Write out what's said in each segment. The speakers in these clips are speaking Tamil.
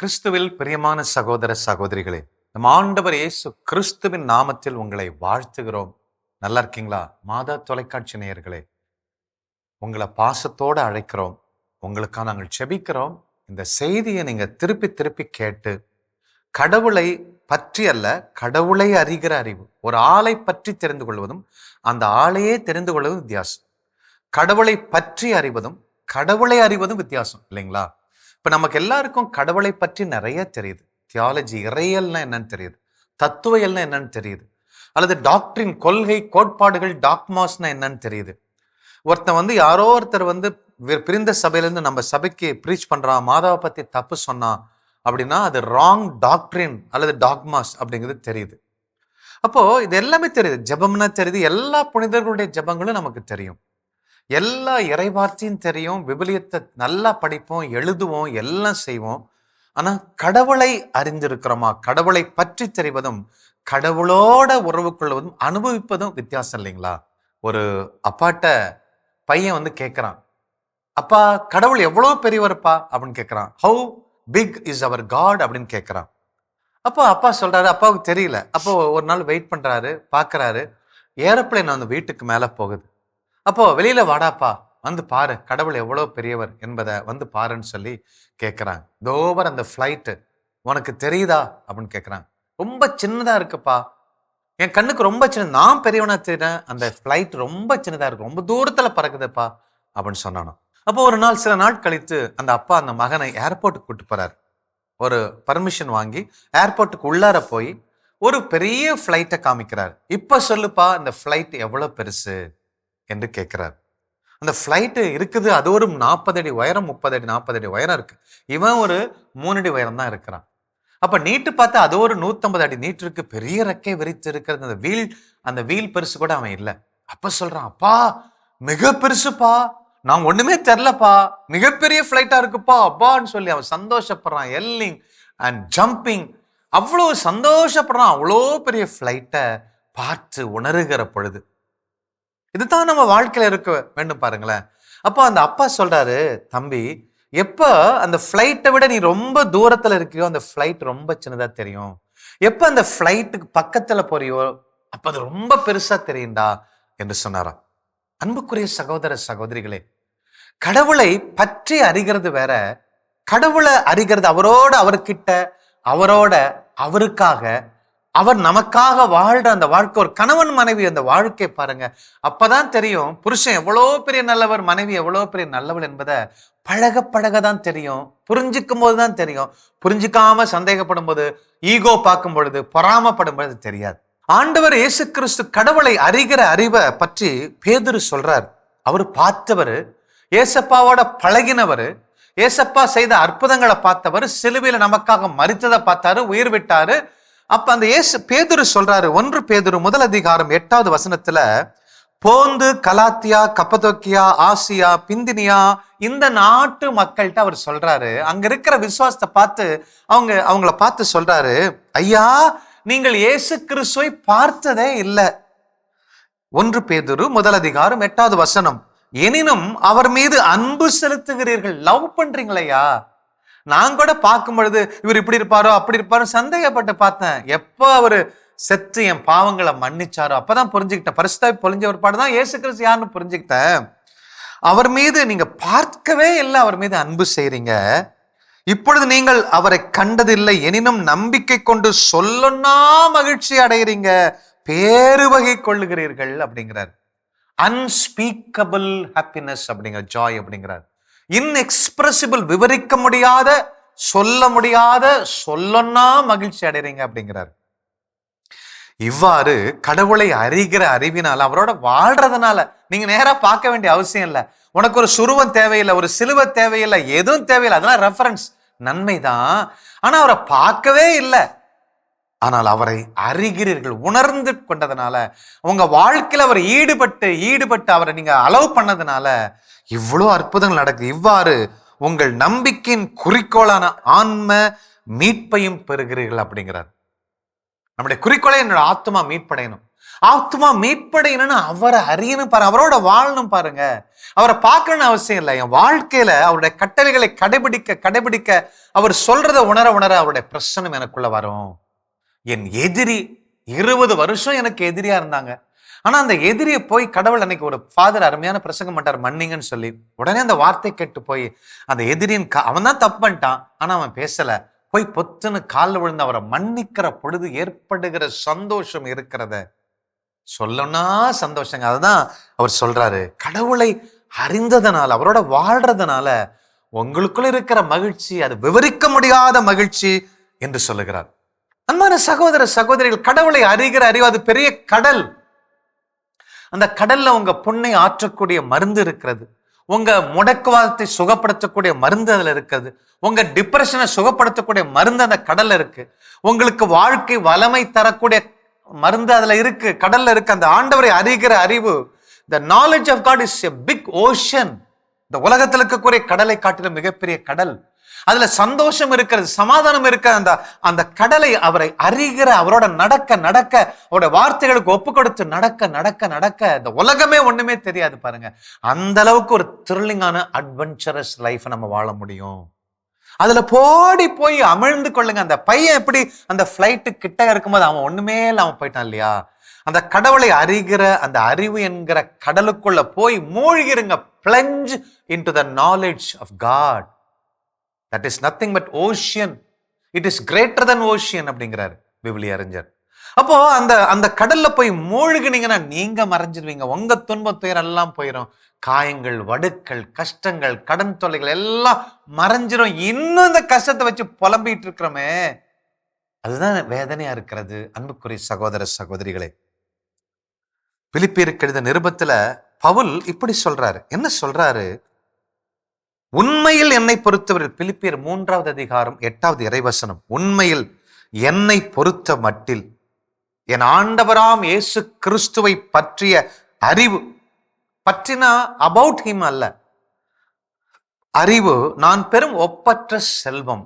கிறிஸ்துவில் பிரியமான சகோதர சகோதரிகளே, நம் ஆண்டவர் இயேசு கிறிஸ்துவின் நாமத்தில் உங்களை வாழ்த்துகிறோம். நல்லா இருக்கீங்களா? மாதா தொலைக்காட்சி நேயர்களே, உங்களை பாசத்தோடு அழைக்கிறோம். உங்களுக்காக நாங்கள் செபிக்கிறோம். இந்த செய்தியை நீங்க திருப்பி திருப்பி கேட்டு கடவுளை பற்றி அல்ல, கடவுளை அறிகிற அறிவு. ஒரு ஆளை பற்றி தெரிந்து கொள்வதும் அந்த ஆளையே தெரிந்து கொள்வதும் வித்தியாசம். கடவுளை பற்றி அறிவதும் கடவுளை அறிவதும் வித்தியாசம் இல்லைங்களா? இப்ப நமக்கு எல்லாருக்கும் கடவுளை பற்றி நிறைய தெரியுது. தியாலஜி, இறையல்னா என்னன்னு தெரியுது, தத்துவயல்னா என்னன்னு தெரியுது, அல்லது டாக்டரின், கொள்கை, கோட்பாடுகள், டாக்மாஸ்னா என்னன்னு தெரியுது. ஒருத்தன் யாரோ ஒருத்தர் பிரிந்த சபையிலேருந்து நம்ம சபைக்கு ப்ரீச் பண்றான், மாதாவை பத்தி தப்பு சொன்னான் அப்படின்னா அது ராங் டாக்டரின் அல்லது டாக்மாஸ் அப்படிங்கிறது தெரியுது. அப்போ இது எல்லாமே தெரியுது. ஜெபம்னா தெரியுது, எல்லா புனிதர்களுடைய ஜெபங்களும் நமக்கு தெரியும், எல்லா இறைவார்த்தையும் தெரியும், விபிலியத்தை நல்லா படிப்போம், எழுதுவோம், எல்லாம் செய்வோம். ஆனா கடவுளை அறிந்திருக்கிறோமா? கடவுளை பற்றி தெரிவதும் கடவுளோட உறவு கொள்வதும் அனுபவிப்பதும் வித்தியாசம் இல்லைங்களா? ஒரு அப்பாட்ட பையன் கேட்கிறான், அப்பா கடவுள் எவ்வளவு பெரியவர்ப்பா அப்படின்னு கேட்கிறான். ஹவு பிக் இஸ் அவர் காட் அப்படின்னு கேட்கிறான். அப்போ அப்பா சொல்றாரு அப்பாவுக்கு தெரியல. அப்போ ஒரு நாள் வெயிட் பண்றாரு, பாக்குறாரு, ஏரோப்ளேன் வீட்டுக்கு மேல போகுது. அப்போ வெளியில வாடாப்பா, பாரு கடவுள் எவ்வளவு பெரியவர் என்பதை பாருன்னு சொல்லி கேட்கிறாங்க. தோவர் அந்த ஃபிளைட்டு உனக்கு தெரியுதா அப்படின்னு கேட்கிறாங்க. ரொம்ப சின்னதா இருக்குப்பா, என் கண்ணுக்கு ரொம்ப சின்ன, நான் பெரியவனா தெரியுறேன், அந்த ஃபிளைட் ரொம்ப சின்னதா இருக்கு, ரொம்ப தூரத்துல பறக்குதுப்பா அப்படின்னு சொன்னானோ. அப்போ ஒரு நாள், சில நாள் கழித்து அந்த அப்பா அந்த மகனை ஏர்போர்ட்டுக்கு கூட்டு போறாரு. ஒரு பர்மிஷன் வாங்கி ஏர்போர்ட்டுக்கு உள்ளார போய் ஒரு பெரிய ஃபிளைட்டை காமிக்கிறார். இப்ப சொல்லுப்பா இந்த ஃபிளைட் எவ்வளவு பெருசு என்று கேட்கிறார். அந்த ஃபிளைட்டு இருக்குது, அது ஒரு 40 அடி உயரம், 30 அடி 40 அடி உயரம் இருக்கு. இவன் ஒரு 3 அடி உயரம் தான் இருக்கிறான். அப்ப நீட்டு பார்த்தா அது ஒரு 150 அடி நீட்டு இருக்கு, பெரிய ரெக்கை விரித்து இருக்கிறது. அந்த வீல் பெருசு கூட அவன் இல்லை. அப்ப சொல்றான், அப்பா மிக பெருசுப்பா, நான் ஒண்ணுமே தெரிலப்பா, மிகப்பெரிய ஃபிளைட்டா இருக்குப்பா அப்பான்னு சொல்லி அவன் சந்தோஷப்படுறான். எல்லிங் அண்ட் ஜம்பிங், அவ்வளோ சந்தோஷப்படுறான். அவ்வளோ பெரிய ஃபிளைட்டை பார்த்து உணர்கிற பொழுது இதுதான் நம்ம வாழ்க்கையில இருக்க வேண்டும் பாருங்களேன். அப்போ அந்த அப்பா சொல்றாரு, தம்பி எப்ப அந்த ஃபிளைட்டை விட நீ ரொம்ப தூரத்துல இருக்கியோ அந்த ஃபிளைட் ரொம்ப சின்னதா தெரியும், எப்ப அந்த ஃபிளைட்டுக்கு பக்கத்துல போறியோ அப்ப அது ரொம்ப பெருசா தெரியும்டா என்று சொன்னாராம். அன்புக்குரிய சகோதர சகோதரிகளே, கடவுளை பற்றி அறிகிறது வேற, கடவுளை அறிகிறது அவர்கிட்ட, அவருக்காக, அவர் நமக்காக வாழ்ற அந்த வாழ்க்கை. ஒரு கணவன் மனைவி அந்த வாழ்க்கை பாருங்க, அப்பதான் தெரியும் புருஷன் எவ்வளோ பெரிய நல்லவர், மனைவி எவ்வளோ பெரிய நல்லவள் என்பதை பழக பழகதான் தெரியும், புரிஞ்சுக்கும் போதுதான் தெரியும். புரிஞ்சுக்காம சந்தேகப்படும் போது, ஈகோ பார்க்கும் பொழுது, பொறாமப்படும் பொழுது தெரியாது. ஆண்டவர் இயேசு கிறிஸ்து கடவுளை அறிகிற அறிவை பற்றி பேதுரு சொல்றார். அவர் பார்த்தவர், ஏசப்பாவோட பழகினவர், ஏசப்பா செய்த அற்புதங்களை பார்த்தவர், சிலுவையில நமக்காக மரித்ததை பார்த்தாரு, உயிர் விட்டாரு. அப்ப அந்த பேதுரு சொல்றாரு, 1 பேதுரு 1:8 போந்து, கலாத்தியா, கப்பதோக்கியா, ஆசியா, பிந்தினியா இந்த நாட்டு மக்கள்கிட்ட அவர் சொல்றாரு, அங்க இருக்கிற விசுவாசத்தை பார்த்து அவங்கள பார்த்து சொல்றாரு, ஐயா நீங்கள் இயேசு கிறிஸ்துவை பார்த்ததே இல்லை. 1 பேதுரு 1:8 எனினும் அவர் மீது அன்பு செலுத்துகிறீர்கள். லவ் பண்றீங்களையா? நான் கூட பார்க்கும் பொழுது இவர் இப்படி இருப்பாரோ அப்படி இருப்பாரோ சந்தேகப்பட்டு பார்த்தேன். எப்போ அவரு செத்து என் பாவங்களை மன்னிச்சாரோ அப்பதான் புரிஞ்சுக்கிட்டேன். பரிசுத்தாவி பொழிஞ்ச ஒரு பாடுதான் இயேசு கிறிஸ்து யாருன்னு புரிஞ்சுக்கிட்டேன். அவர் மீது நீங்க பார்க்கவே இல்லை, அவர் மீது அன்பு செய்றீங்க. இப்பொழுது நீங்கள் அவரை கண்டதில்லை, எனினும் நம்பிக்கை கொண்டு சொல்லனா மகிழ்ச்சி அடைகிறீங்க, பேரு வகை கொள்ளுகிறீர்கள் அப்படிங்கிறார். அன்ஸ்பீக்கபிள் ஹாப்பினஸ் அப்படிங்கிற ஜாய் அப்படிங்கிறார். இன்எக்ஸ்பிரசிபிள், விவரிக்க முடியாத, சொல்ல முடியாத, சொல்லனா மகிழ்ச்சி அடைறீங்க அப்படிங்கிறார். இவ்வாறு கடவுளை அறிகிற அறிவினால, அவரோட வாழ்றதுனால, நீங்க நேரா பார்க்க வேண்டிய அவசியம் இல்லை. உனக்கு ஒரு சுருவம் தேவையில்லை, ஒரு சிலுவை தேவையில்லை, எதுவும் தேவையில்லை, அதெல்லாம் ரெஃபரன்ஸ், நன்மைதான். ஆனா அவரை பார்க்கவே இல்லை, ஆனால் அவரை அறிகிறீர்கள், உணர்ந்து கொண்டதுனால, உங்க வாழ்க்கையில அவர் ஈடுபட்டு அவரை நீங்க அலோவ் பண்ணதுனால இவ்வளவு அற்புதங்கள் நடக்குது. இவ்வாறு உங்கள் நம்பிக்கையின் குறிக்கோளான ஆன்ம மீட்பையும் பெறுகிறீர்கள் அப்படிங்கிறார். நம்முடைய குறிக்கோளை என்னோட ஆத்மா மீட்படையணும். ஆத்மா மீட்படையணும்னு அவரை அறியணும் பாருங்க, அவரோட வாழணும் பாருங்க. அவரை பார்க்கணும்னு அவசியம் இல்லை. என் வாழ்க்கையில அவருடைய கட்டளைகளை கடைபிடிக்க கடைபிடிக்க அவர் சொல்றதை உணர உணர அவருடைய பிரசனம் எனக்குள்ள வரும். என் எதிரி 20 வருஷம் எனக்கு எதிரியா இருந்தாங்க. ஆனா அந்த எதிரியை போய் கடவுள் அன்னைக்கு ஒரு ஃபாதர் அருமையான பிரசங்கம் பண்ணார், மன்னிங்கன்னு சொல்லி. உடனே அந்த வார்த்தை கேட்டு போய் அந்த எதிரியின் அவன் தான் தப்பு பண்ணிட்டான், ஆனா அவன் பேசல. போய் பொத்துன்னு காலில் விழுந்து அவரை மன்னிக்கிற பொழுது ஏற்படுகிற சந்தோஷம் இருக்கிறத சொல்லணும்னா சந்தோஷங்க. அதுதான் அவர் சொல்றாரு, கடவுளை அறிந்ததனால அவரோட வாழ்றதுனால உங்களுக்குள்ள இருக்கிற மகிழ்ச்சி அது விவரிக்க முடியாத மகிழ்ச்சி என்று சொல்லுகிறார். அன்பான சகோதர சகோதரிகள், கடவுளை அறிகிற அறிவு அது பெரிய கடல். அந்த கடல்ல உங்க புண்ணை ஆற்றக்கூடிய மருந்து இருக்கிறது. உங்க முடக்குவாதத்தை சுகப்படுத்தக்கூடிய மருந்து அதுல இருக்குது. உங்க டிப்ரெஷனை சுகப்படுத்தக்கூடிய மருந்து அந்த கடல்ல இருக்கு. உங்களுக்கு வாழ்க்கை வளமை தரக்கூடிய மருந்து அதுல இருக்கு, கடல்ல இருக்கு. அந்த ஆண்டவரை அறிகிற அறிவு, the knowledge of God is a big ocean. இந்த உலகத்தில் இருக்கக்கூடிய கடலை காட்டில மிகப்பெரிய கடல். அதுல சந்தோஷம் இருக்கிறது, சமாதானம் இருக்க. அந்த அந்த கடலை அவரை அறிகிற அவரோட நடக்க நடக்க அவருடைய வார்த்தைகளுக்கு ஒப்பு கொடுத்து நடக்க நடக்க நடக்க இந்த உலகமே ஒண்ணுமே தெரியாது பாருங்க. அந்த அளவுக்கு ஒரு த்ரில்லிங்கான அட்வென்ச்சரஸ் லைஃப் நம்ம வாழ முடியும். அதுல போடி போய் அமிழ்ந்து கொள்ளுங்க. அந்த பையன் எப்படி அந்த பிளைட்டு கிட்ட இருக்கும்போது அவன் ஒண்ணுமே இல்லாம போயிட்டான் இல்லையா? அந்த கடவுளை அறிகிற அந்த அறிவு என்கிற கடலுக்குள்ள போய் மூழ்கிருங்க. plunge into the knowledge of God. That is nothing but ocean. It is greater than ocean அப்படிங்கிறார் விவிலிய அறிஞர். அப்போ அந்த அந்த கடல்ல போய் மூழ்கினீங்கன்னா நீங்க மறைஞ்சிருவீங்க. உங்க துன்ப துயரம் எல்லாம் போயிடும். காயங்கள், வடுக்கள், கஷ்டங்கள், கடன் தொல்லைகள் எல்லாம் மறைஞ்சிரும். இன்னும் இந்த கஷ்டத்தை வச்சு புலம்பிட்டு இருக்கிறோமே, அதுதான் வேதனையா இருக்கிறது. அன்புக்குரிய சகோதர சகோதரிகளே, பிலிப்பியருக்கு எழுதிய நிருபத்துல பவுல் இப்படி சொல்றாரு. என்ன சொல்றாரு? உண்மையில் என்னை பொறுத்தவரை, பிலிப்பியர் 3வது அதிகாரம் 8வது இறைவசனம், உண்மையில் என்னை பொறுத்த மட்டில் என் ஆண்டவராம் இயேசு கிறிஸ்துவை பற்றிய அறிவு, பற்றினா அபவுட் ஹிம் அல்ல, அறிவு நான் பெரும் ஒப்பற்ற செல்வம்.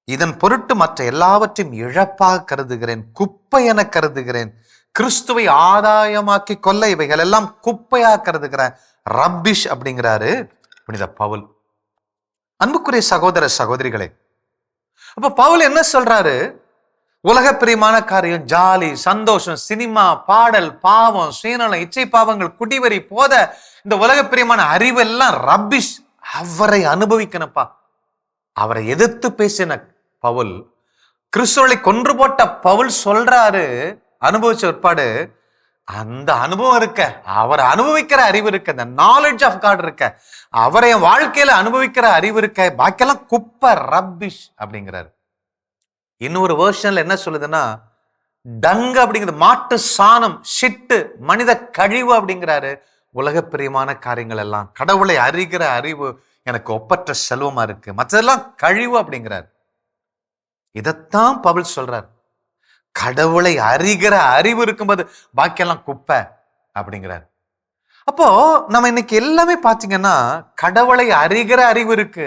இதன் பொருட்டு மற்ற எல்லாவற்றையும் இழப்பாக கருதுகிறேன், குப்பை என கருதுகிறேன். கிறிஸ்துவை ஆதாயமாக்கி கொள்ள இவைகள் எல்லாம் குப்பையா கருதுகிறேன். ரப்பிஷ் அப்படிங்கிறாரு புனித பவுல். அன்புக்குரிய சகோதர சகோதரிகளே, அப்ப பவுல் என்ன சொல்றாரு? உலக பிரியமான காரியம், ஜாலி, சந்தோஷம், சினிமா, பாடல், பாவம், சுயநலம், இச்சை பாவங்கள், குடிவரி, போத, இந்த உலக பிரியமான அறிவு எல்லாம் ரப்பிஷ். அவரை அனுபவிக்கணும்ப்பா. அவரை எதிர்த்து பேசின பவுல், கிறிஸ்துவை கொன்று போட்ட பவுல் சொல்றாரு, அனுபவிச்ச ஏற்பாடு அந்த அனுபவம் இருக்க, அவரை அனுபவிக்கிற அறிவு இருக்க, அந்த நாலேஜ் ஆஃப் காட் இருக்க, அவரை வாழ்க்கையில அனுபவிக்கிற அறிவு இருக்க, பாக்கியெல்லாம் குப்பை, ரப்பிஷ் அப்படிங்கிறாரு. இன்னொரு வேர்ஷன்ல என்ன சொல்லுதுன்னா, டங்கு அப்படிங்கிறது, மாட்டு சாணம், ஷிட்டு, மனித கழிவு அப்படிங்கிறாரு. உலக பிரியமான காரியங்கள் எல்லாம், கடவுளை அறிகிற அறிவு எனக்கு ஒப்பற்ற செல்வமா இருக்கு, மற்றதெல்லாம் கழிவு அப்படிங்கிறார். இதைத்தான் பவுல் சொல்றார். கடவுளை அறிகிற அறிவு இருக்கும்போது பாக்கியெல்லாம் குப்பை அப்படிங்கிறார். அப்போ நம்ம இன்னைக்கு எல்லாமே பாத்தீங்கன்னா, கடவுளை அறிகிற அறிவு இருக்கு,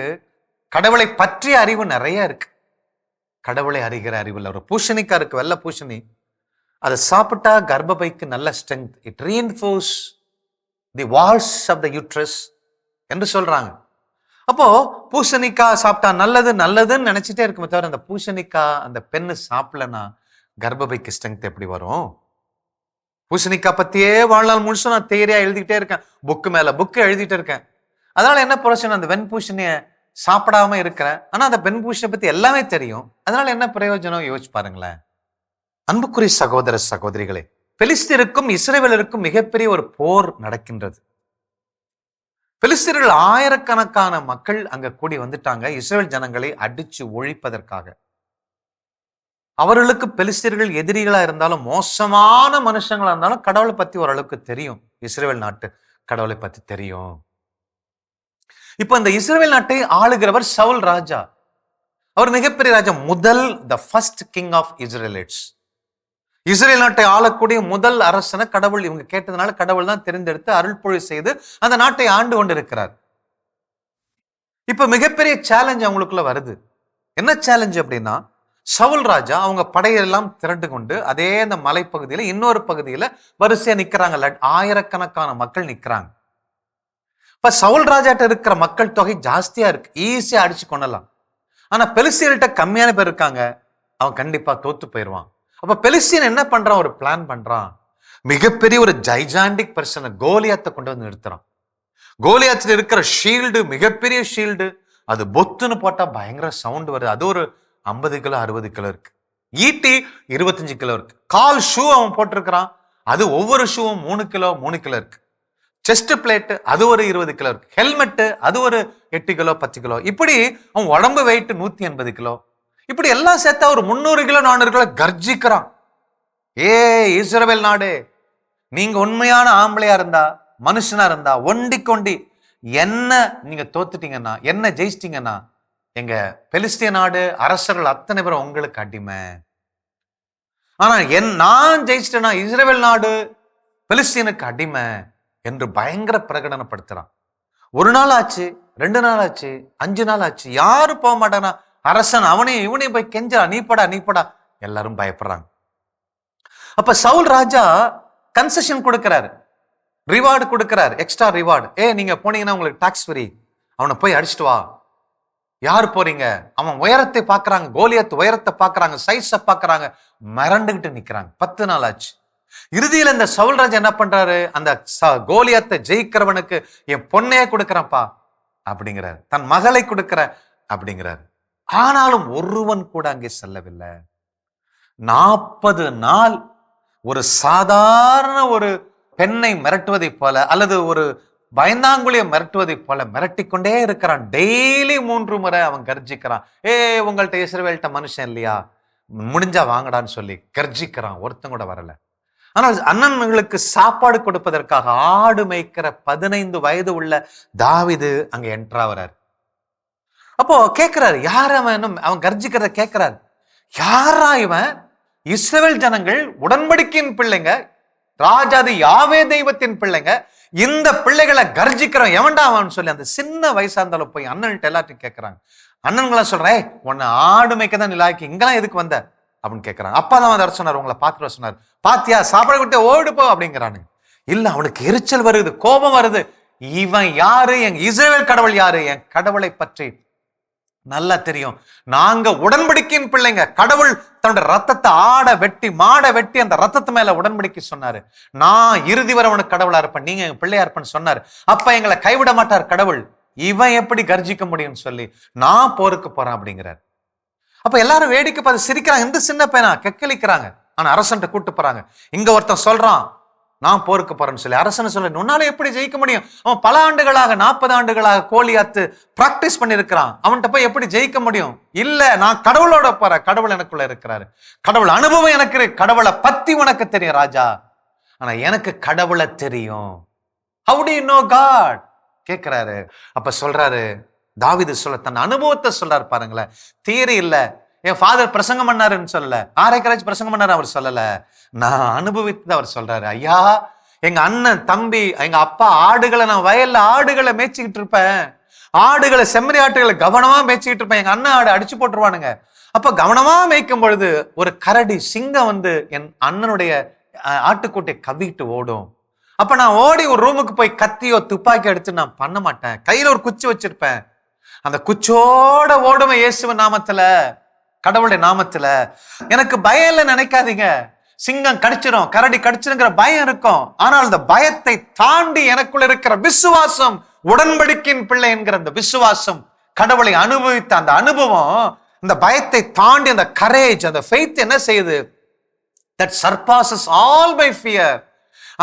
கடவுளை பற்றிய அறிவு நிறைய இருக்கு. கடவுளை அறிகிற அறிவு இல்லை. ஒரு பூசணிக்கா இருக்கு, வெள்ளை பூசணி, அதை சாப்பிட்டா கர்ப்பப்பைக்கு நல்ல strength, it reinforce the walls of the uterus என்று சொல்றாங்க. அப்போ பூசணிக்காய் சாப்பிட்டா நல்லது நல்லதுன்னு நினைச்சிட்டே இருக்குமே தவிர, அந்த பூசணிக்காய் அந்த பெண்ணு சாப்பிடலன்னா கர்ப்பப்பைக்கு ஸ்ட்ரென்த் எப்படி வரும்? பூசணிக்காய் பத்தியே வாழ்நாள் முழுசும் நான் தேரியா எழுதிக்கிட்டே இருக்கேன், புக்கு மேல புக்கு எழுதிட்டு இருக்கேன். அதனால என்ன பிரயோஜனம்? அந்த வெண்பூசணிய சாப்பிடாம இருக்கிறேன், ஆனா அந்த வெண்பூசணியை பத்தி எல்லாமே தெரியும், அதனால என்ன பிரயோஜனம்? யோசிச்சு பாருங்களேன். அன்புக்குரிய சகோதர சகோதரிகளே, பெலிஸ்தீருக்கும் இஸ்ரவேலருக்கும் மிகப்பெரிய ஒரு போர் நடக்கின்றது. பெலிஸ்தீர்கள் ஆயிரக்கணக்கான மக்கள் அங்க கூடி வந்துட்டாங்க இஸ்ரவேல் ஜனங்களை அடிச்சு ஒழிப்பதற்காக. அவர்களுக்கு பெலிஸ்தீர்கள் எதிரிகளா இருந்தாலும், மோசமான மனுஷங்களா இருந்தாலும், கடவுளை பத்தி ஓரளவுக்கு தெரியும். இஸ்ரவேல் நாட்டு கடவுளை பத்தி தெரியும். இப்ப இந்த இஸ்ரவேல் நாட்டை ஆளுகிறவர் சவுல் ராஜா. அவர் மிகப்பெரிய ராஜா, முதல் the first king of Israelites. Israel நாட்டை ஆளக்கூடிய முதல் அரசனை கடவுள் இவங்க கேட்டதுனால கடவுள் தான் தெரிந்தெடுத்து அருள்பொழி செய்து அந்த நாட்டை ஆண்டு கொண்டு இருக்கிறார். இப்ப மிகப்பெரிய சேலஞ்ச் அவங்களுக்குள்ள வருது. என்ன சேலஞ்ச் அப்படின்னா, சவுல் ராஜா அவங்க படையெல்லாம் திரண்டு கொண்டு அதே அந்த மலைப்பகுதியில இன்னொரு பகுதியில வரிசையா நிக்கிறாங்க. ஆயிரக்கணக்கான மக்கள் நிக்கிறாங்க. இப்ப சவுல் ராஜாட்ட இருக்கிற மக்கள் தொகை ஜாஸ்தியா இருக்கு, ஈஸியா அடிச்சு கொள்ளலாம். ஆனா பெலிஸ்தியர்கிட்ட கம்மியான பேர் இருக்காங்க, அவன் கண்டிப்பா தோத்து போயிடுவான். அப்ப பெலிஸ்தியன் என்ன பண்றான், ஒரு பிளான் பண்றான். மிகப்பெரிய ஒரு ஜைஜாண்டிக் பர்சனை கோலியாத்தை கொண்டு வந்து நிறுத்துறான். கோலியாத்துல இருக்கிற ஷீல்டு மிகப்பெரிய ஷீல்டு, அது பொத்துன்னு போட்டா பயங்கர சவுண்ட் வருது. அது ஒரு 50 கிலோ 60 கிலோ இருக்கு. ஈட்டி 25 கிலோ இருக்கு. கால் ஷூ அவன் போட்டிருக்கிறான், அது ஒவ்வொரு ஷூவும் 3 கிலோ 3 கிலோ இருக்கு. செஸ்ட் பிளேட் அது ஒரு 20 கிலோ இருக்கு. ஹெல்மெட் அது ஒரு 8 கிலோ 10 கிலோ. இப்படி அவன் உடம்பு வெயிட் 180 கிலோ. இப்படி எல்லாம் சேர்த்தா ஒரு 300 கிலோ 400 கிலோ கர்ஜிக்கிறான். ஏ இஸ்ரவேல் நாடு, நீங்க உண்மையான ஆம்பளையா இருந்தா, மனுஷனா இருந்தா ஒண்டி கொண்டி என்ன நீங்க தோத்துட்டீங்கன்னா, என்ன ஜெயிச்சிட்டீங்கன்னா, எங்க பெலிஸ்திய நாடு அரசர்கள் அத்தனை பேரும் உங்களுக்கு அடிமை. ஆனா நான் ஜெயிச்சிட்டேன்னா இஸ்ரவேல் நாடு பெலிஸ்தீனுக்கு அடிமை என்று பயங்கர பிரகடனப்படுத்துறான். 1 நாள் ஆச்சு, 2 நாள் ஆச்சு, 5 நாள் ஆச்சு, யாரு போக மாட்டானா. அரசன் அவனையும் இவனையும் போய் கெஞ்சா, நீப்படா. எல்லாரும் பயப்படுறாங்க. அப்ப சவுல் ராஜா கன்செஷன் கொடுக்கிறாரு, ரிவார்டு கொடுக்கிறாரு, எக்ஸ்ட்ரா ரிவார்டு. நீங்க போனீங்கன்னா உங்களுக்கு டாக்ஸ் ஃப்ரீ, அவனை போய் அடிச்சுட்டு வா. யாரு போறீங்க? அவன் உயரத்தை பாக்குறாங்க, கோலியாத் உயரத்தை பாக்குறாங்க, சைஸ பாக்குறாங்க, மிரண்டுகிட்டு நிக்கிறாங்க. 10 நாள் ஆச்சு. இறுதியில இந்த சவுல் ராஜா என்ன பண்றாரு, அந்த கோலியாத்தை ஜெயிக்கிறவனுக்கு என் பொண்ணையே கொடுக்கறப்பா அப்படிங்கிறாரு, தன் மகளை கொடுக்கிற அப்படிங்கிறாரு. ஆனாலும் ஒருவன் கூட அங்கே செல்லவில்லை. 40 நாள் ஒரு சாதாரண ஒரு பெண்ணை மிரட்டுவதை போல அல்லது ஒரு பயந்தாங்குழியை மிரட்டுவதை போல மிரட்டிக்கொண்டே இருக்கிறான். டெய்லி 3 முறை அவன் கர்ஜிக்கிறான். உங்கள்கிட்ட இஸ்ரவேல்கிட்ட மனுஷன் இல்லையா, முடிஞ்சா வாங்கடான்னு சொல்லி கர்ஜிக்கிறான். ஒருத்தன் கூட வரல. ஆனால் அண்ணன்களுக்கு சாப்பாடு கொடுப்பதற்காக ஆடு மேய்க்கிற 15 வயது உள்ள தாவீது அங்க என்ட்ராவறாரு. அப்போ கேட்கிறாரு, யார் அவன் கர்ஜிக்கிறத கேட்கிறாரு. யாரா இவன்? இஸ்ரவேல் ஜனங்கள் உடன்படிக்கையின் பிள்ளைங்க, ராஜாதி யாவே தெய்வத்தின் பிள்ளைங்க, இந்த பிள்ளைகளை கர்ஜிக்கிறோம் எவன்டா அவன் சொல்லி அந்த சின்ன வயசா இருந்தாலும் போய் அண்ணன்கிட்ட எல்லாத்தையும் கேட்கிறாங்க. அண்ணன்களா சொல்றேன், உன்னை ஆடு மேய்க்க தான் நிலாக்கி, இங்கெல்லாம் எதுக்கு வந்த அப்படின்னு கேட்கறாங்க. அப்பா தான் வர சொன்னார், உங்களை பார்த்துட்டு சொன்னார். பாத்தியா சாப்பாடு கொடுத்து ஓடு போ அப்படிங்கிறானுங்க. இல்ல, அவனுக்கு எரிச்சல் வருது, கோபம் வருது. இவன் யாரு? என் இஸ்ரவேல் கடவுள் யாரு? என் கடவுளை பற்றி நல்லா தெரியும். நாங்க உடன்படிக்கையின் பிள்ளைங்க. கடவுள் தன்னோட ரத்தத்தை ஆட வெட்டி மாட வெட்டி அந்த ரத்தத்து மேல உடன்படிக்கை சொன்னாரு. நான் இறுதி வரை உனக்கு கடவுளா இருப்பேன், நீங்க எங்க பிள்ளையா இருப்பேன்னு சொன்னாரு. அப்ப எங்களை கைவிட மாட்டார் கடவுள். இவன் எப்படி கர்ஜிக்க முடியும்னு சொல்லி நான் போருக்கு போறேன் அப்படிங்கிறார். அப்ப எல்லாரும் வேடிக்கை பார்த்து சிரிக்கிறாங்க. இந்த சின்ன பையனா கெக்களிக்கிறாங்க. ஆனா அரசன்ட்ட கூட்டு போறாங்க. இங்க ஒருத்தன் சொல்றான், நான் போருக்கு போறேன்னு சொல்லி. அரசன் சொல்ல, உன்னால எப்படி ஜெயிக்க முடியும்? அவன் பல ஆண்டுகளாக 40 ஆண்டுகளாக கோலியாத்து பிராக்டிஸ் பண்ணிருக்கிறான், அவன்கிட்ட போய் எப்படி ஜெயிக்க முடியும்? இல்ல, நான் கடவுளோட போறேன், கடவுள் எனக்குள்ள இருக்கிறாரு, கடவுள் அனுபவம் எனக்கு இருக்கு, கடவுளை பத்தி உனக்கு தெரியும் ராஜா, ஆனா எனக்கு கடவுளை தெரியும். How do you know God? கேட்கிறாரு. அப்ப சொல்றாரு, தாவீது சொல்ல தன் அனுபவத்தை சொல்றாரு. பாருங்களேன், தியரி இல்ல, என் ஃபாதர் பிரசங்கம் பண்ணாருன்னு சொல்லல, ஆரைக்கராஜ் பிரசங்கம் பண்ணாரு அவர் சொல்லல, நான் அனுபவித்து அவர் சொல்றாரு. ஐயா, எங்க அண்ணன் தம்பி எங்க அப்பா ஆடுகளை, நான் வயல்ல ஆடுகளை மேய்ச்சிக்கிட்டு இருப்பேன், ஆடுகளை செம்மறி ஆட்டுகளை கவனமா மேய்ச்சிக்கிட்டு இருப்பேன். எங்க அண்ணன் ஆடு அடிச்சு போட்டுருவானுங்க. அப்ப கவனமா மேய்க்கும் பொழுது ஒரு கரடி சிங்கம் வந்து என் அண்ணனுடைய ஆட்டுக்கூட்டை கவிட்டு ஓடும். அப்ப நான் ஓடி ஒரு ரூமுக்கு போய் கத்தியோ துப்பாக்கி எடுத்து நான் பண்ண மாட்டேன், கையில ஒரு குச்சி வச்சிருப்பேன், அந்த குச்சோட ஓடுவேன் இயேசுவின் நாமத்துல, கடவுளுடைய நாமத்துல. எனக்கு பயம் இல்லை நினைக்காதீங்க. சிங்கம் கடிச்சிரும், கரடி கடிச்சிருங்கிற பயம் இருக்கும். ஆனால் அந்த பயத்தை தாண்டி எனக்குள்ள இருக்கிற விசுவாசம், உடன்படிக்கையின் பிள்ளை என்கிற அந்த விசுவாசம், கடவுளை அனுபவித்த அந்த அனுபவம், இந்த பயத்தை தாண்டி அந்த கரேஜ், அந்த ஃபெய்த் என்ன செய்யுது? That surpasses all my fear.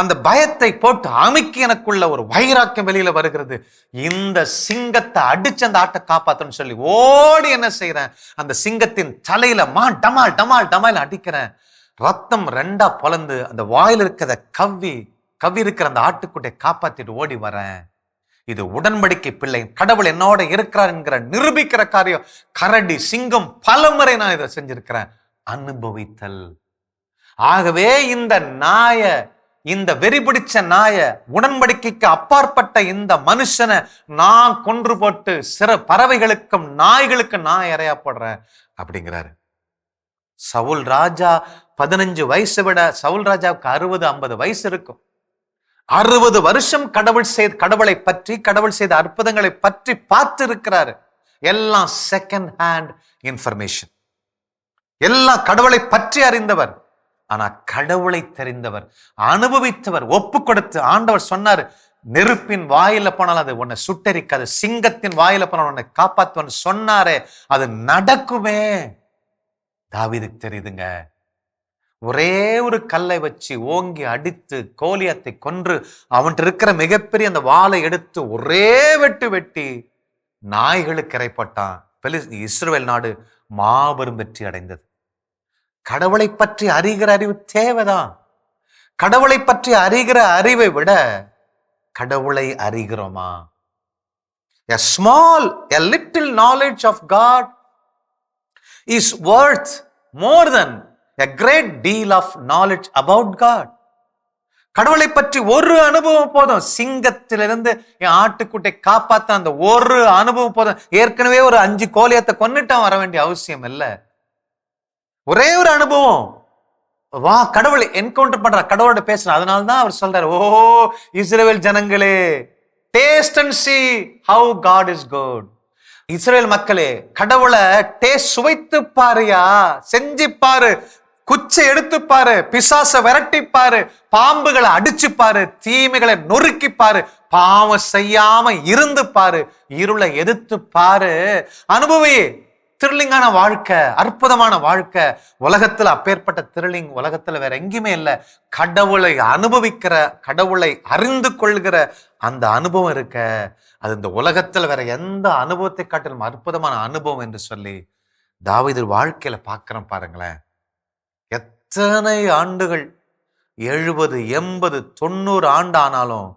அந்த பயத்தை போட்டு அமுக்கி எனக்குள்ள ஒரு வைராக்கியம் வெளியில வருகிறது. இந்த சிங்கத்தை அடிச்சு அந்த ஆட்டை காப்பாத்தணும்னு சொல்லி ஓடி என்ன செய்யறேன், அந்த சிங்கத்தின் தலையில டமால் டமால் டமால் அடிக்கிறேன். ரத்தம் 2ஆ பொளந்து அந்த வாயில் இருக்கிறத கவ்வி இருக்கிற அந்த ஆட்டுக்குட்டை காப்பாத்திட்டு ஓடி வரேன். இது உடன்படிக்கை பிள்ளை, கடவுள் என்னோட இருக்கிறார் என்கிற நிரூபிக்கிற காரியம். கரடி சிங்கம் பலமுறை நான் இதை செஞ்சிருக்கிறேன். அனுபவித்தல். ஆகவே இந்த நாய, இந்த வெறி பிடிச்ச நாய, உடன்படிக்கைக்கு அப்பாற்பட்ட இந்த மனுஷனை நான் கொன்று போட்டு சிற பறவைகளுக்கும் நாய்களுக்கும் நான் இரையா போடுறேன் அப்படிங்கிறாரு. சவுல் ராஜா 15 வயசை விட சவுல் ராஜாவுக்கு 60-50 வயசு இருக்கும். 60 வருஷம் கடவுளை பற்றி, கடவுள் செய்த அற்புதங்களை பற்றி பார்த்து இருக்கிறாரு. எல்லாம் செகண்ட் ஹேண்ட் இன்ஃபர்மேஷன், எல்லாம் கடவுளை பற்றி அறிந்தவர். ஆனா கடவுளை தெரிந்தவர், அனுபவித்தவர், ஒப்பு கொடுத்து. ஆண்டவர் சொன்னார், நெருப்பின் வாயில போனால் அது உன்னை சுட்டரிக்காது, சிங்கத்தின் வாயில போனால் உன்னை காப்பாத்துவன்னு சொன்னாரே, அது நடக்குமே. தாவீதுக்கு தெரியுதுங்க. ஒரே ஒரு கல்லை வச்சு ஓங்கி அடித்து கோலியாத்தை கொன்று அவன்கிட்ட இருக்கிற மிகப்பெரிய அந்த வாளை எடுத்து ஒரே வெட்டு வெட்டி நாய்களுக்கு இறைப்பட்டான். இஸ்ரவேல் நாடு மாபெரும் வெற்றி அடைந்தது. கடவுளை பற்றி அறிகிற அறிவு தேவைதான். கடவுளை பற்றி அறிகிற அறிவை விட கடவுளை அறிகிறோமா? a little knowledge of God is worth more than a great deal of knowledge about God. கடவுளை பற்றி ஒரு அனுபவம் போதும். சிங்கத்திலிருந்து என் ஆட்டுக்குட்டை காப்பாத்த அந்த ஒரு அனுபவம் போதும். ஏற்கனவே ஒரு 5 கோலியத்தை கொன்னுட்டான், வர வேண்டிய அவசியம் இல்லை. ஒரே ஒரு அனுபவம், வா கடவுளை என்கவுண்டர் பண்ற, கடவுளோட பேசுற. அதனால்தான் அவர் சொல்றாரு, ஓ இஸ்ரவேல் ஜனங்களே, taste and see how God is good. இஸ்ரவேல் மக்களே, கடவுளை டேஸ்ட் சுவைத்து பாருயா, செஞ்சு பாரு, குச்சை எடுத்து பாரு, பிசாச விரட்டி பாரு, பாம்புகளை அடிச்சு பாரு, தீமைகளை நொறுக்கி பாரு, பாவம் செய்யாம இருந்து பாரு, இருளை எதிர்த்து பாரு, அனுபவி. த்ரில்லிங்கான வாழ்க்கை, அற்புதமான வாழ்க்கை. உலகத்துல அப்பேற்பட்ட த்ரில்லிங் உலகத்துல வேற எங்கேயுமே இல்லை. கடவுளை அனுபவிக்கிற, கடவுளை அறிந்து கொள்கிற அந்த அனுபவம் இருக்க, அது இந்த உலகத்துல வேற எந்த அனுபவத்தை காட்டிலும் அற்புதமான அனுபவம் என்று சொல்லி தாவீது வாழ்க்கையில பார்க்கிறோம். பாருங்களேன், எத்தனை ஆண்டுகள், 70, 80, 90 ஆண்டு ஆனாலும்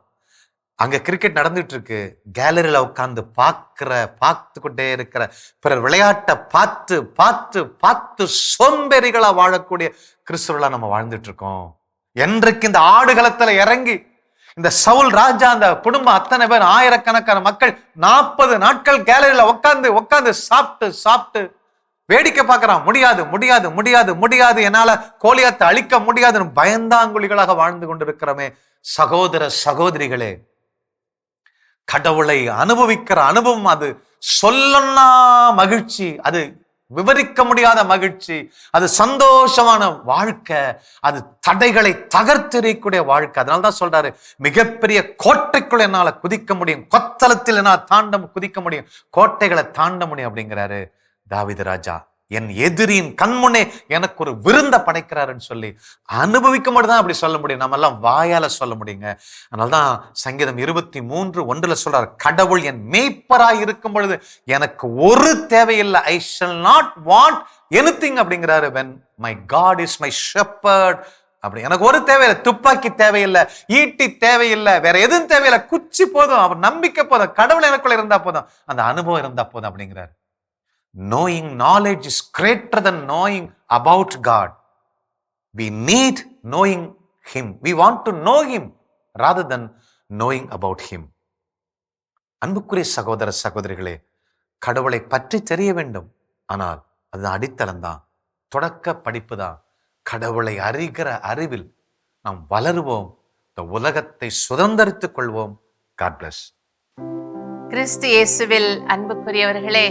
அங்க கிரிக்கெட் நடந்துட்டு இருக்கு, கேலரியில உட்கார்ந்து பார்த்துக்கிட்டே இருக்கிற, பிறர் விளையாட்டை பார்த்து பார்த்து பார்த்து சோம்பேறிகளா வாழக்கூடிய கிறிஸ்துவர்களா நம்ம வாழ்ந்துட்டு இருக்கோம். என்றைக்கு இந்த ஆடுகளத்துல இறங்கி இந்த சவுல் ராஜா, அந்த குடும்பம் அத்தனை பேர், ஆயிரக்கணக்கான மக்கள் 40 நாட்கள் கேலரியில உட்கார்ந்து சாப்பிட்டு வேடிக்கை பார்க்கறான். முடியாது முடியாது முடியாது முடியாது, என்னால கோலியாத்தை அழிக்க முடியாதுன்னு பயந்தாங்குழிகளாக வாழ்ந்து கொண்டிருக்கிறோமே. சகோதர சகோதரிகளே, கடவுளை அனுபவிக்கிற அனுபவம் அது சொல்லனா மகிழ்ச்சி, அது விவரிக்க முடியாத மகிழ்ச்சி, அது சந்தோஷமான வாழ்க்கை, அது தடைகளை தகர்த்தெறியக்கூடிய வாழ்க்கை. அதனால்தான் சொல்றாரு, மிகப்பெரிய கோட்டைக்குள்ள என்னால குதிக்க முடியும், கொத்தளத்தில் என்னால் குதிக்க முடியும், கோட்டைகளை தாண்ட முடியும் அப்படிங்கிறாரு தாவீது ராஜா. என் எதிரியின் கண்முன்னே எனக்கு ஒரு விருந்த படைக்கிறாருன்னு சொல்லி அனுபவிக்க மட்டும் தான் அப்படி சொல்ல முடியும். நம்ம எல்லாம் வாயால சொல்ல முடியுங்க. அதனால்தான் சங்கீதம் 23:1 சொல்றாரு, கடவுள் என் மேய்ப்பராய் இருக்கும் பொழுது எனக்கு ஒரு தேவையில்லை, I shall not want anything அப்படிங்கிறாரு. when my God is my shepherd, அப்படி எனக்கு ஒரு தேவையில்லை, துப்பாக்கி தேவையில்லை, ஈட்டி தேவையில்லை, வேற எதுவும் தேவையில்லை, குச்சி போதும், அவர் நம்பிக்கை போதும், கடவுள் எனக்குள்ள இருந்தா போதும், அந்த அனுபவம் இருந்தா போதும் அப்படிங்கிறாரு. Knowing knowledge is greater than knowing about God. We need knowing Him. We want to know Him rather than knowing about Him. அன்புக்குரிய சகோதர சகோதரிகளே, கடவுளை பற்றி தெரிய வேண்டும். ஆனால் அது அடித்தளம் தான், தொடக்க படிப்பு தான். கடவுளை அறிகிற அறிவில் நாம் வளருவோம், இந்த உலகத்தை சுதந்திரித்துக் கொள்வோம். God bless. கிறிஸ்து இயேசுவில் அன்புக்குரியவர்களே,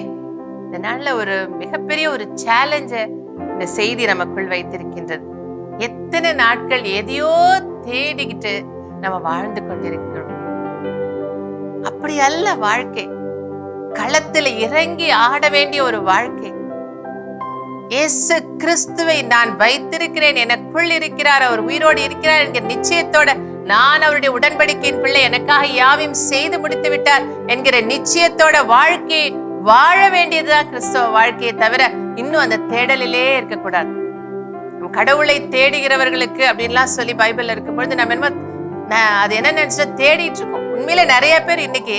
இந்த நாள்ல ஒரு மிகப்பெரிய ஒரு சேலஞ்ச இந்த செய்தி நமக்குள் வைத்திருக்கின்றது. எத்தனை நாட்கள் எதையோ தேடிக்கிட்டு நம்ம வாழ்ந்து கொண்டிருக்கிறோம். அப்படி அல்ல வாழ்க்கை. களத்தில் இறங்கி ஆட வேண்டிய ஒரு வாழ்க்கை. இயேசு கிறிஸ்துவை நான் வைத்திருக்கிறேன், எனக்குள் இருக்கிறார், அவர் உயிரோடு இருக்கிறார் என்கிற நிச்சயத்தோட, நான் அவருடைய உடன்படிக்கையின் பிள்ளை, எனக்காக யாவையும் செய்து முடித்து விட்டார் என்கிற நிச்சயத்தோட வாழ்க்கை வாழ வேண்டியதுதான் கிறிஸ்தவ வாழ்க்கையை தவிர இன்னும் அந்த தேடலிலே இருக்கக்கூடாது. கடவுளை தேடுகிறவர்களுக்கு அப்படின்லாம் சொல்லி பைபிள்ல இருக்கும்பொழுது நம்ம என்ன அது என்ன நினைச்சா தேடிட்டு இருக்கோம். உண்மையில நிறைய பேர் இன்னைக்கு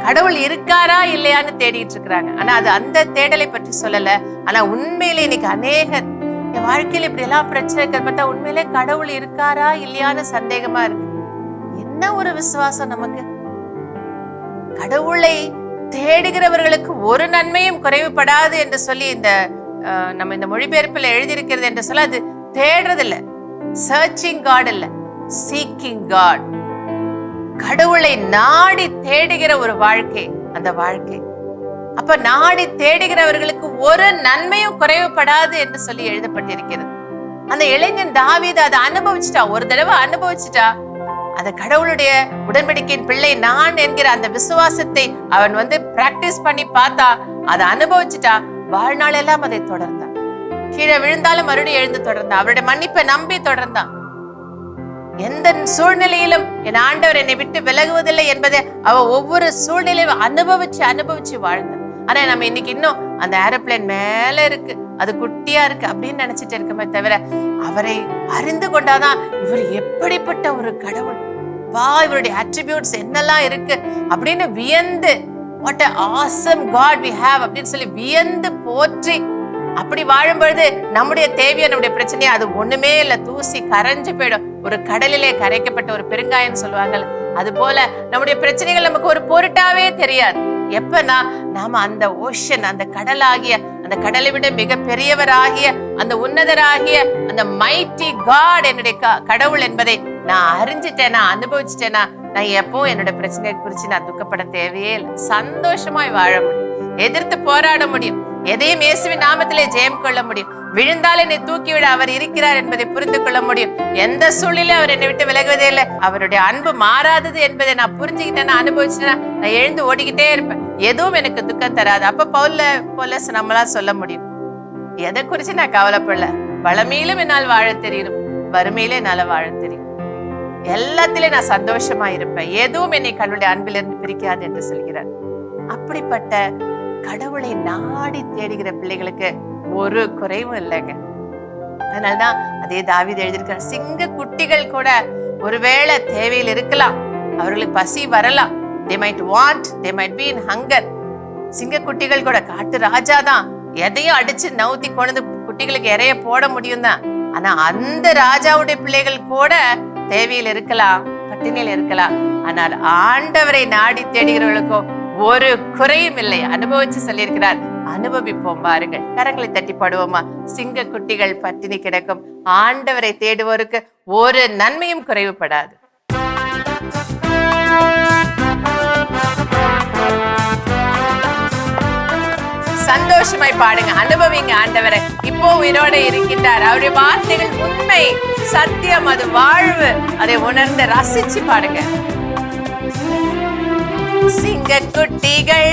கடவுள் இருக்காரா இல்லையான்னு தேடிட்டு இருக்கிறாங்க. ஆனா அது அந்த தேடலை பற்றி சொல்லல. ஆனா உண்மையிலே இன்னைக்கு அநேகர் என் வாழ்க்கையில இப்படி எல்லாம் பிரச்சனைகள் பார்த்தா உண்மையிலே கடவுள் இருக்காரா இல்லையான்னு சந்தேகமா இருக்கு. என்ன ஒரு விசுவாசம் நமக்கு! கடவுளை தேடுகிறவர்களுக்கு ஒரு நன்மையும் குறைவுபடாது என்று சொல்லி இந்த நம்ம இந்த மொழிபெயர்ப்புல எழுதியிருக்கிறது என்று சொல்ல, அது தேடுறது இல்ல, சர்ச்சிங் காட் இல்ல, சீக்கிங் காட். கடவுளை நாடி தேடுகிற ஒரு வாழ்க்கை அந்த வாழ்க்கை. அப்ப நாடி தேடுகிறவர்களுக்கு ஒரு நன்மையும் குறைவுபடாது என்று சொல்லி எழுதப்பட்டிருக்கிறது. அந்த இளைஞன் தாவீது அதை அனுபவிச்சுட்டா, ஒரு தடவை அனுபவிச்சுட்டா. அந்த கடவுளுடைய உடன்படிக்கையின் பிள்ளை நான் என்கிற அந்த விசுவாசத்தை அவன் பிராக்டிஸ் பண்ணி பார்த்தா, அதை அனுபவிச்சுட்டா. வாழ்நாள் எல்லாம் அதை தொடர்ந்தான். கீழே விழுந்தாலும் மறுபடியும் எழுந்து தொடர்ந்தான். அவருடைய மன்னிப்பை நம்பி தொடர்ந்தான். எந்த சூழ்நிலையிலும் என் ஆண்டவர் என்னை விட்டு விலகுவதில்லை என்பதை அவ ஒவ்வொரு சூழ்நிலையும் அனுபவிச்சு வாழ்ந்தான். ஆனா நம்ம இன்னைக்கு இன்னும் அந்த ஏரோப்ளேன் மேல இருக்கு, அது குட்டியா இருக்கு அப்படின்னு நினைச்சிட்டு இருக்கமே தவிர, அவரை அறிந்து கொண்டாதான் இவர் எப்படிப்பட்ட ஒரு கடவுள், இவருடைய அட்ரிபியூட்ஸ் என்னெல்லாம் இருக்கு அப்படின்னு வியந்து, what an awesome God we have அப்படின்னு சொல்லி வியந்து போற்றி அப்படி வாழும்பொழுது நம்முடைய தேவையை, நம்முடைய பிரச்சனையை அது ஒண்ணுமே இல்ல, தூசி கரைஞ்சு போயிடும். ஒரு கடலிலே கரைக்கப்பட்ட ஒரு பெருங்காயன்னு சொல்லுவாங்க, அது போல நம்முடைய பிரச்சனைகள் நமக்கு ஒரு பொருட்டாவே தெரியாது. எப்பனா நாம அந்த ஓஷன், அந்த கடலாகிய, அந்த கடலை விட மிக பெரியவராகிய, அந்த உன்னதராகிய, அந்த மைட்டி காட் என்னுடைய கடவுள் என்பதை நான் அறிஞ்சிட்டேனா, அனுபவிச்சிட்டேனா, நான் எப்பவும் என்னோட பிரச்சனையை குறிச்சு நான் துக்கப்பட தேவையே இல்லை. சந்தோஷமாய் வாழ முடியும், எதிர்த்து போராட முடியும், எதையும் இயேசுவின் நாமத்திலே ஜெயம் கொள்ள முடியும். விழுந்தால் என்னை தூக்கிவிட அவர் இருக்கிறார் என்பதை புரிந்து கொள்ள முடியும். எந்த சூழ்நிலையும் அவர் என்னை விட்டு விலகுவதே இல்லை. அவருடைய அன்பு மாறாதது என்பதை நான் புரிஞ்சுக்கிட்டேன்னா, அனுபவிச்சுட்டேன்னா, நான் எழுந்து ஓடிக்கிட்டே இருப்பேன். எதுவும் எனக்கு துக்கம் தராது. அப்ப போல நம்மளா சொல்ல முடியும், எதை குறிச்சு நான் கவலைப்படல, வளமையிலும் என்னால் வாழ தெரியும், வறுமையில என்னால வாழ தெரியும், எல்லாத்திலும் நான் சந்தோஷமா இருப்பேன், எதுவும் என்னை கடவுளுடைய அன்பிலிருந்து பிரிக்காது என்று சொல்கிறார். அப்படிப்பட்ட கடவுளை நாடி தேடுகிற பிள்ளைகளுக்கு ஒரு குறைவும் இல்லைங்க. அதனால்தான் அதே தாவீது எழுதியிருக்கார், சிங்க குட்டிகள் கூட ஒருவேளை தேவையில் இருக்கலாம், அவர்களுக்கு பசி வரலாம், they might want, they might be in hunger. சிங்க குட்டிகள் கூட, காட்டு ராஜா தான், எதையும் அடிச்சு நவுத்தி கொண்டு குட்டிகளுக்கு இறைய போட முடியும் தான். ஆனா அந்த ராஜாவுடைய பிள்ளைகள் கூட தேவையில் இருக்கலாம், பட்டினியில் இருக்கலாம். ஆனால் ஆண்டவரை நாடி தேடுகிறவர்களுக்கோ ஒரு குறையும் இல்லை. அனுபவிச்சு சொல்லியிருக்கிறார், அனுபவிப்போம் பாருங்கள். கரங்களை தட்டி பாடுவோமா? சிங்க குட்டிகள் பட்டினி கிடக்கும், ஆண்டவரை தேடுவோருக்கு ஒரு நன்மையும் குறைவுபடாது. சந்தோஷமாய் பாடுங்க, அனுபவிங்க ஆண்டவரை. இப்போ உயிரோட இருக்கின்றார், அவருடைய வார்த்தைகள் உண்மை, சத்தியம், அது வாழ்வு. அதை உணர்ந்து ரசிச்சு பாடுங்க. சிங்க குட்டிகள்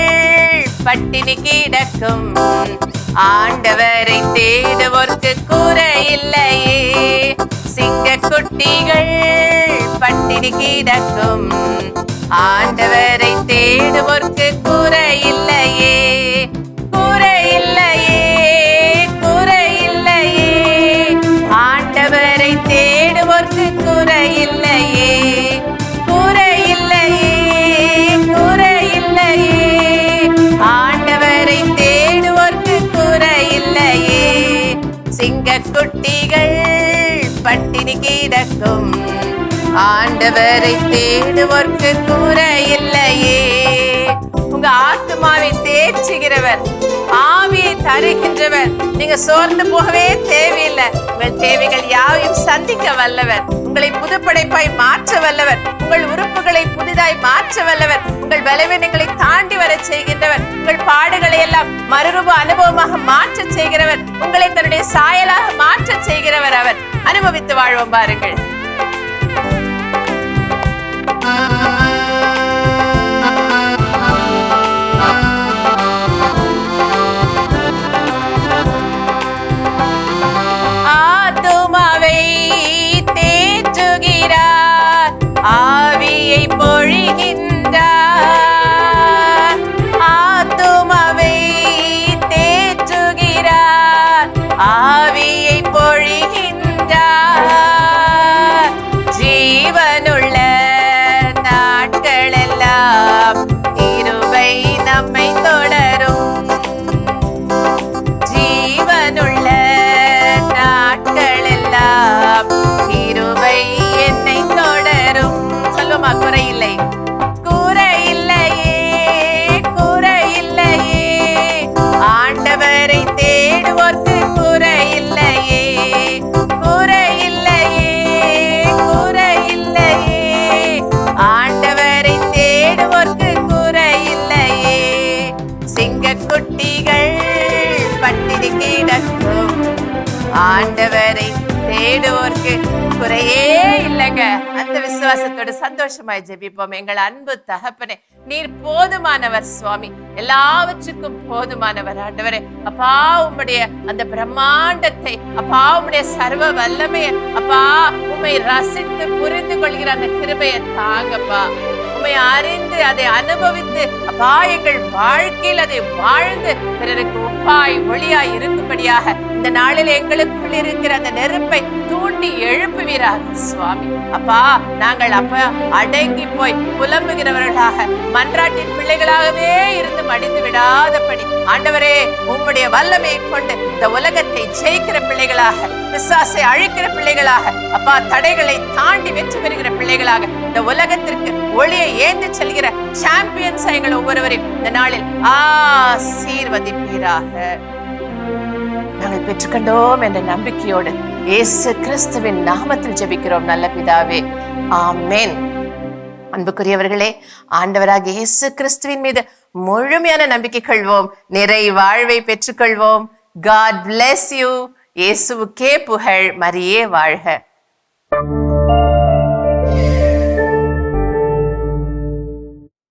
பட்டினி கிடக்கும், ஆண்டவரை தேடுவோர்க்கு குறை இல்லையே. சிங்க குட்டிகள் பட்டினி கிடக்கும், ஆண்டவரை தேடுவோர்க்கு குறை இல்லையே, குறை இல்லையே, குறை இல்லையே. ஆண்டவரை தேடுவோர்க்கு குறை இல்லையே, குறை இல்லையே, குறை இல்லையே. ஆண்டவரை தேடுவோர்க்கு குறை இல்லையே. சிங்க குட்டிகள் பட்டினி கிடக்கும், ஆண்டவரை தேடுவோர்க்கு குறை இல்லையே. உங்க ஆத்துமாவை தேற்றுகிறவர், ஆவியை தருகின்றவர். நீங்க சோர்ந்து போகவே தேவையில்லை. உங்கள் தேவைகள் யாவையும் சந்திக்க வல்லவர், உங்களை புதுப்படைப்பாய் மாற்ற வல்லவர், உங்கள் உறுப்புகளை புதிதாய் மாற்ற வல்லவர், உங்கள் பலவீனங்களை தாண்டி வர செய்கின்றவர், உங்கள் பாடுகளை எல்லாம் மறுரூப அனுபவமாக மாற்ற செய்கிறவர், உங்களை தன்னுடைய சாயலாக மாற்ற செய்கிறவர் அவர். அனுபவித்து வாழ்வோம் பாருங்கள். ஆத்துமாவை தேற்றுகிறார், ஆவியை பொழிகின்றார். ஆத்துமாவை தேற்றுகிறார், ஆவியை பொழிகின்றார். ஜீவனுள்ள நாட்களெல்லாம் கிருபை நம்மை தொடரும். ஜீவனுள்ள நாட்களெல்லாம் கிருபை என்னை தொடரும். சொல்லுமா? குறையில்லை, குறையே இல்லைங்க. அந்த விசுவாசத்தோட சந்தோஷமாய் ஜெபிப்போம். எங்கள் அன்பு தகப்பனே, நீர் போதுமானவர் சுவாமி, எல்லாவற்றுக்கும் போதுமானவர் ஆண்டவரே. அப்பா, உம்முடைய அந்த பிரம்மாண்டத்தை, அப்பா உம்முடைய சர்வ வல்லமையை, அப்பா உம்மை ரசித்து புரிந்து கொள்கிற அந்த கிருபையை தாங்கப்பா. உம்மை அறிந்து அதை அனுபவித்து அப்பா எங்கள் வாழ்க்கையில் அதை வாழ்ந்து பிறருக்கு உப்பாய் ஒளியாய் இருக்கும்படியாக இந்த நாளில் எங்களுக்குள் இருக்கிற அந்த நெருப்பை தூண்டி எழுப்புவீராக சுவாமி. அப்பா, நாங்கள் அப்ப அடங்கி போய் புலம்புகிறவர்களாக மன்றாட்டின் பிள்ளைகளாகவே இருந்து மடிந்து விடாதபடி ஆண்டவரே, உம்முடைய வல்லமையை கொண்டு இந்த உலகத்தை ஜெயிக்கிற பிள்ளைகளாக, பிசாசை அழிக்கிற பிள்ளைகளாக, அப்பா தடைகளை தாண்டி வெற்றி பெறுகிற பிள்ளைகளாக, இந்த உலகத்திற்கு ஒளியை ஏந்து செல்கிற சாம்பியன்ஸ் எங்கள் ஒவ்வொருவரையும் இந்த நாளில் ஆசீர்வதிப்பீராக. நாங்கள் பெற்றுக்கொண்டோம் என்ற நம்பிக்கையோடு இயேசு கிறிஸ்துவின் நாமத்தில் ஜெபிக்கிறோம் நல்ல பிதாவே, ஆமென். அன்புக்குரியவர்களே, ஆண்டவராக இயேசு கிறிஸ்துவின் மீது முழுமையான நம்பிக்கை கொள்வோம், நிறை வாழ்வை பெற்றுக்கொள்வோம். God bless you. இயேசுவுக்கே புகழ், மரியே வாழ்க.